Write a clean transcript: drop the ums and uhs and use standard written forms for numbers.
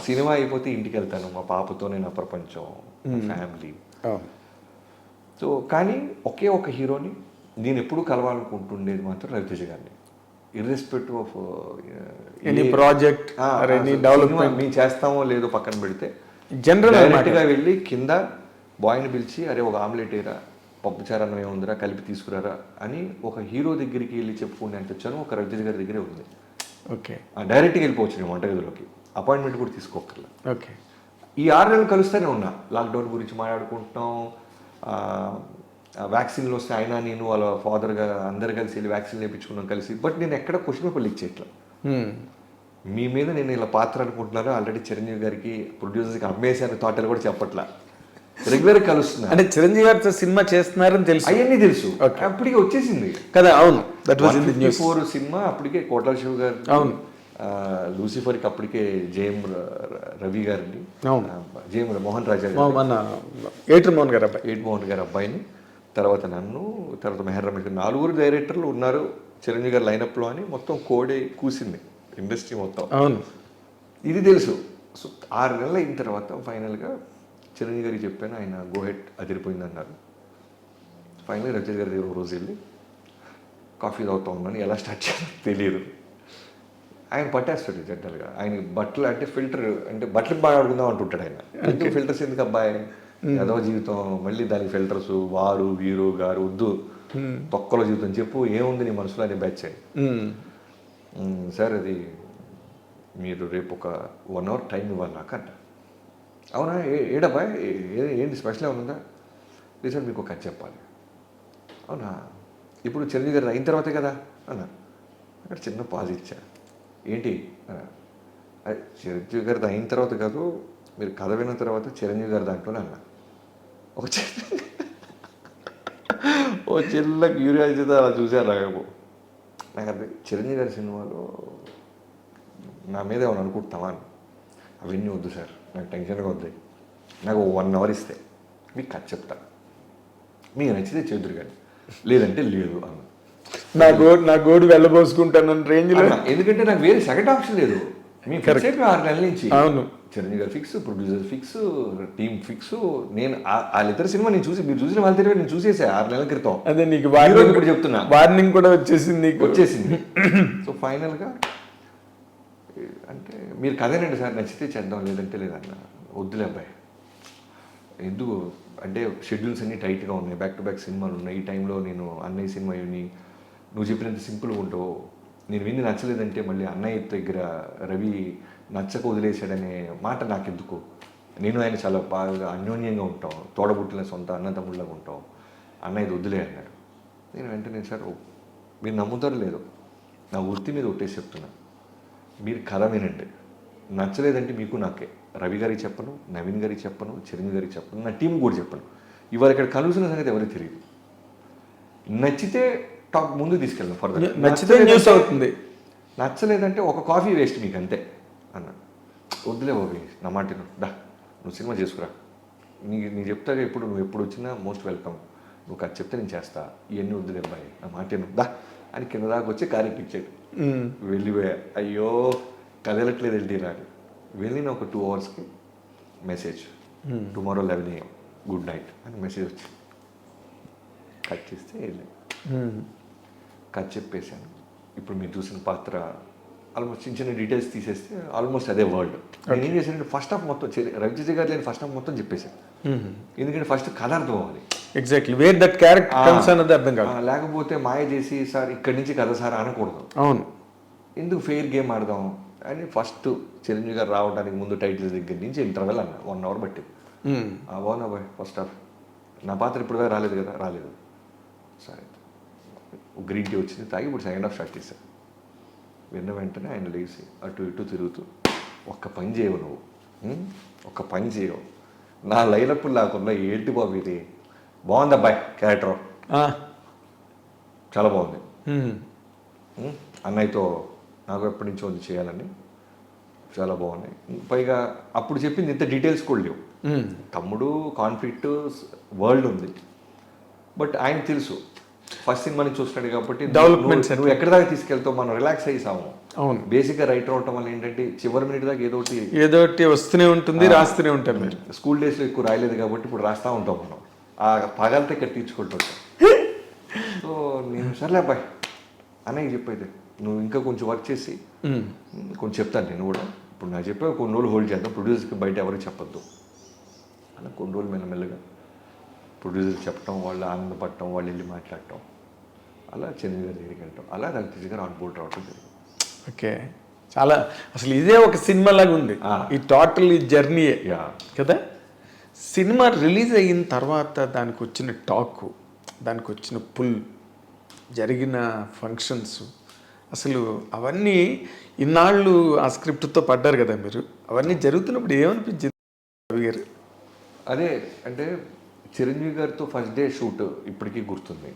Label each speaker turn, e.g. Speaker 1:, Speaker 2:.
Speaker 1: Cinema అయిపోతే ఇంటికి వెళ్తాను, మా పాపతోనే నా ప్రపంచం, ఫ్యామిలీ. సో కానీ ఒకే ఒక హీరోని నేను ఎప్పుడూ కలవాలనుకుంటుండేది మాత్రం రవితేజ గారిని. Irrespective of
Speaker 2: any project any development
Speaker 1: మేము చేస్తామో లేదో పక్కన పెడితే,
Speaker 2: జనరల్
Speaker 1: డైరెక్ట్గా వెళ్ళి కింద బాయ్ని పిలిచి అరే ఒక ఆమ్లెట్ వేయరా, పప్పుచారు అన్నం ఏముందిరా కలిపి తీసుకురారా అని ఒక హీరో దగ్గరికి వెళ్ళి చెప్పుకునేంత వచ్చాను ఒక రవితేజ గారి దగ్గరే ఉంది.
Speaker 2: ఓకే,
Speaker 1: డైరెక్ట్గా వెళ్ళిపోవచ్చు నేను వంటగదిలోకి, అపాయింట్మెంట్ కూడా తీసుకోకర్లా.
Speaker 2: ఓకే,
Speaker 1: ఈ 6 నెలలు కలుస్తూనే ఉన్నా, లాక్డౌన్ గురించి మాట్లాడుకుంటున్నాం, వ్యాక్సిన్లు వస్తే ఆయన నేను వాళ్ళ ఫాదర్గా అందరు కలిసి వెళ్ళి వ్యాక్సిన్ వేయించుకున్నాం కలిసి. బట్ నేను ఎక్కడ క్వశ్చన్ పేపర్ లీక్ చేయట్లా. మీ మీద నేను ఇలా పాత్ర అనుకుంటున్నాను, ఆల్రెడీ చిరంజీవి గారికి ప్రొడ్యూసర్కి అమ్మేసాను థాటలు కూడా చెప్పట్లా, రెగ్యులర్ కలుస్తున్నా.
Speaker 2: అంటే చిరంజీవి గారితో సినిమా చేస్తున్నారని తెలుసు,
Speaker 1: అవన్నీ తెలుసు, అప్పటికే వచ్చేసింది
Speaker 2: కదా. అవును, that was in the news.
Speaker 1: 4 cinema అప్పటికే కోట్ల శివ గారు,
Speaker 2: అవును,
Speaker 1: లూసిఫర్కి అప్పటికే జేఎం రవి గారిని, జేఎం మోహన్ రాజా
Speaker 2: ఏటు మోహన్ గారు అబ్బాయి,
Speaker 1: ఏటు మోహన్ గారి అబ్బాయిని, తర్వాత నన్ను, తర్వాత మెహర్ రమేష్, 4 డైరెక్టర్లు ఉన్నారు చిరంజీవి గారి లైనప్లో అని మొత్తం కోడే కూసింది ఇండస్ట్రీ మొత్తం.
Speaker 2: అవును,
Speaker 1: ఇది తెలుసు. సో 6 నెలలు అయిన తర్వాత ఫైనల్గా చిరంజీవి గారికి చెప్పాను, ఆయన గోహెడ్ అదిరిపోయింది అన్నారు. ఫైనల్గా రవితేజ గారి దగ్గర రోజు వెళ్ళి కాఫీ తాగుతూ ఉన్నాను, ఎలా స్టార్ట్ చేయాలో తెలియదు. ఆయన పట్టేస్తాడు జనరల్గా, ఆయన బట్టలు అంటే ఫిల్టర్ అంటే బట్టలు బాగా అడుగుదాం అంటుంటాడు ఆయన. ఎందుకు ఫిల్టర్స్ ఎందుకు అబ్బాయి, ఏదో జీవితం మళ్ళీ దానికి ఫిల్టర్స్ వారు వీరు గారు వద్దు, తొక్కలో జీవితం చెప్పు ఏముంది నీ మనసులో అని బ్యాచ్ అయ్యి. సార్ అది మీరు రేపు ఒక 1 hour టైం ఇవ్వాలి నాకు అంట. అవునా, ఏడబ్బా ఏంటి స్పెషల్ ఏమన్నా? లేదు సార్ మీకు ఒక కథ చెప్పాలి. అవునా, ఇప్పుడు చిరంజీవి గారు అయిన తర్వాతే కదా అన్న. అక్కడ చిన్న పాజ్ ఇచ్చా, ఏంటి చిరంజీవి గారిది అయిన తర్వాత కాదు, మీరు కథ విన్న తర్వాత చిరంజీవి గారి దాంట్లోనే అన్న. ఓ చిన్న క్యూరియాసిటీ అలా చూశారు నాకు. నాకు అది చిరంజీవి గారి సినిమాలో నా మీద ఏమైనా అనుకుంటామా అని. అవన్నీ వద్దు సార్, నాకు టెన్షన్గా వద్దు, నాకు 1 hour ఇస్తే మీకు కథ చెప్తా, మీకు నచ్చితే చేదురు కానీ లేదంటే లేదు అన్న.
Speaker 2: నా గోడు వెళ్ళబోసుకుంటాను రేంజ్లో,
Speaker 1: ఎందుకంటే నాకు వేరే సెకండ్ ఆప్షన్ లేదు. మేము ఫిక్స్ అయిపోయి 6 నెలల నుంచి.
Speaker 2: అవును,
Speaker 1: చిరంజీవి గారు fix, producer fix, team fix. నేను వాళ్ళిద్దరు సినిమా నేను చూసి, మీరు చూసిన వాళ్ళ తెలియదు, నేను చూసేసా 6 నెలల క్రితం.
Speaker 2: అదే నీకు
Speaker 1: ఇప్పుడు చెప్తున్నా,
Speaker 2: వార్నింగ్ కూడా వచ్చేసింది.
Speaker 1: సో ఫైనల్గా అంటే మీరు కదేనండి సార్, నచ్చితే చేద్దాం లేదంటే లేదన్న. వద్దులే అబ్బాయి, ఎందుకు అంటే షెడ్యూల్స్ అన్నీ టైట్గా ఉన్నాయి, బ్యాక్ టు బ్యాక్ సినిమాలు ఉన్నాయి. ఈ టైంలో నేను అన్నయ్య సినిమా విని నువ్వు చెప్పినంత సింపుల్గా ఉంటావు, నేను విని నచ్చలేదంటే మళ్ళీ అన్నయ్య దగ్గర రవి నచ్చక వదిలేశాడనే మాట నాకెందుకు, నేను ఆయన చాలా బాగా అన్యోన్యంగా ఉంటాం, తోడబుట్టిన సొంత అన్నతమ్ముళ్ళగా ఉంటాం, అన్నయ్యది వదిలే అన్నాడు. నేను వెంటనే సార్ మీరు నమ్ముతారు లేదు, నా వృత్తి మీద ఒట్టేసి చెప్తున్నా, మీరు కథ వినండి, నచ్చలేదంటే మీకు నాకే, రవి గారికి చెప్పను, నవీన్ గారికి చెప్పను, చిరంజీవి గారికి చెప్పను, నా టీం కూడా చెప్పను. ఇవాళ ఇక్కడ కలుసిన సంగతి ఎవరికి తెలియదు. నచ్చితే టాక్ ముందు తీసుకెళ్ళాను ఫర్దర్,
Speaker 2: నచ్చితే న్యూస్ అవుతుంది,
Speaker 1: నచ్చలేదంటే ఒక కాఫీ వేస్ట్ మీకు అంతే అన్న. వద్దులే బాబు నా మాట దా, నువ్వు సినిమా చేసుకురా, నీ చెప్తాగా ఎప్పుడు, నువ్వు ఎప్పుడు వచ్చినా మోస్ట్ వెల్కమ్, నువ్వు కథ చెప్తే నేను చేస్తా, ఇవన్నీ వద్దులే అబ్బాయి నా మాట దా అని కింద దాకా వచ్చి కారు ఎక్కించాడు. వెళ్ళిపోయా, అయ్యో కదలట్లేదు వెళ్ళి రాని. వెళ్ళిన ఒక 2 hours message, tomorrow 11 AM good night అని మెసేజ్ వచ్చింది. కట్ చేస్తే వెళ్ళాను, కథ చెప్పేశాను. ఇప్పుడు మీరు చూసిన పాత్ర ఆల్మోస్ట్ చిన్న చిన్న డీటెయిల్స్ తీసేస్తే ఆల్మోస్ట్ అదే వరల్డ్. నేను ఏం చేశానంటే ఫస్ట్ హాఫ్ మొత్తం రవితేజ గారు లేని ఫస్ట్ హాఫ్ మొత్తం చెప్పేశాను, ఎందుకంటే ఫస్ట్ కథ అర్థం అవ్వాలి.
Speaker 2: Exactly where that character comes అన్నది అర్థం కాదు.
Speaker 1: లేకపోతే మాయ చేసి సార్ ఇక్కడి నుంచి కథ సార్ అనకూడదు.
Speaker 2: అవును,
Speaker 1: ఎందుకు ఫెయిర్ గేమ్ ఆడదాం అని ఫస్ట్ చిరంజీవి గారు రావడానికి ముందు టైటిల్స్ దగ్గర నుంచి ఇంటర్వెల్ అన్న 1 hour పట్టింది. బాగున్నా బాయ్ ఫస్ట్ హాఫ్, నా పాత్ర ఇప్పుడు రాలేదు కదా, రాలేదు సరే గ్రీన్ టీ వచ్చింది తాగి ఇప్పుడు సెకండ్ హాఫ్ స్టార్ట్ చేశాను. విన్న వెంటనే ఆయన లేచి అటు ఇటు తిరుగుతూ ఒక్క పని చేయవు నువ్వు, ఒక్క పని చేయవు, నా లైనప్పుడు లేకుండా ఏంటి బాబు ఇది, బాగుంది అబ్బాయి క్యారెక్టర్ చాలా బాగుంది, అన్నయ్యతో నాకు ఎప్పటి నుంచో ఉంది చేయాలని, చాలా బాగున్నాయి. పైగా అప్పుడు చెప్పింది ఇంత డీటెయిల్స్ కూడా లేవు. తమ్ముడు కాన్ఫ్లిక్ట్ వరల్డ్ ఉంది, బట్ ఆయన తెలుసు ఫస్ట్ సినిమాని చూస్తున్నాడు కాబట్టి డెవలప్మెంట్స్ నువ్వు ఎక్కడి దాకా తీసుకెళ్తావు, మనం రిలాక్స్ అయ్యి సాము.
Speaker 2: అవును.
Speaker 1: బేసిక్గా రైటర్ అవటం వల్ల ఏంటంటే చివరి మినిట్ దాకా ఏదో ఒకటి
Speaker 2: ఏదో ఒకటి వస్తూనే ఉంటుంది, రాస్తూనే ఉంటాం మీరు.
Speaker 1: స్కూల్ డేస్లో ఎక్కువ రాయలేదు కాబట్టి ఇప్పుడు రాస్తూ ఉంటాం మనం. ఆ పగలతో ఇక్కడ తీర్చుకుంటుంటాం. సో నేను సర్లే అబ్బాయి అన్నయ్య చెప్పైతే నువ్వు ఇంకా కొంచెం వర్క్ చేసి కొంచెం చెప్తాను నేను కూడా. ఇప్పుడు నాకు చెప్పే కొన్ని రోజులు హోల్డ్ చేద్దాం, ప్రొడ్యూసర్కి బయట ఎవరికి చెప్పొద్దు అలా కొన్ని రోజులు మెల్లమెల్లగా ప్రొడ్యూసర్ చెప్పడం, వాళ్ళు ఆనందపడటం, వాళ్ళు వెళ్ళి మాట్లాడటం, అలా చిరంజీవి గారి దగ్గరికి వెళ్ళటం, అలా రవితేజ గారు ఆన్ బోర్డ్ రావటం జరిగింది.
Speaker 2: ఓకే, చాలా అసలు ఇదే ఒక సినిమా లాగా ఉంది. ఈ టోటల్ ఈ జర్నీయే కదా. సినిమా రిలీజ్ అయిన తర్వాత దానికి వచ్చిన టాక్, దానికి వచ్చిన పుల్, జరిగిన ఫంక్షన్స్, అసలు అవన్నీ ఇన్నాళ్ళు ఆ స్క్రిప్ట్తో పడ్డారు కదా మీరు. అవన్నీ జరుగుతున్నప్పుడు ఏమనిపించింది రవి గారు?
Speaker 1: అదే అంటే చిరంజీవి గారితో ఫస్ట్ డే షూట్ ఇప్పటికీ గుర్తుంది.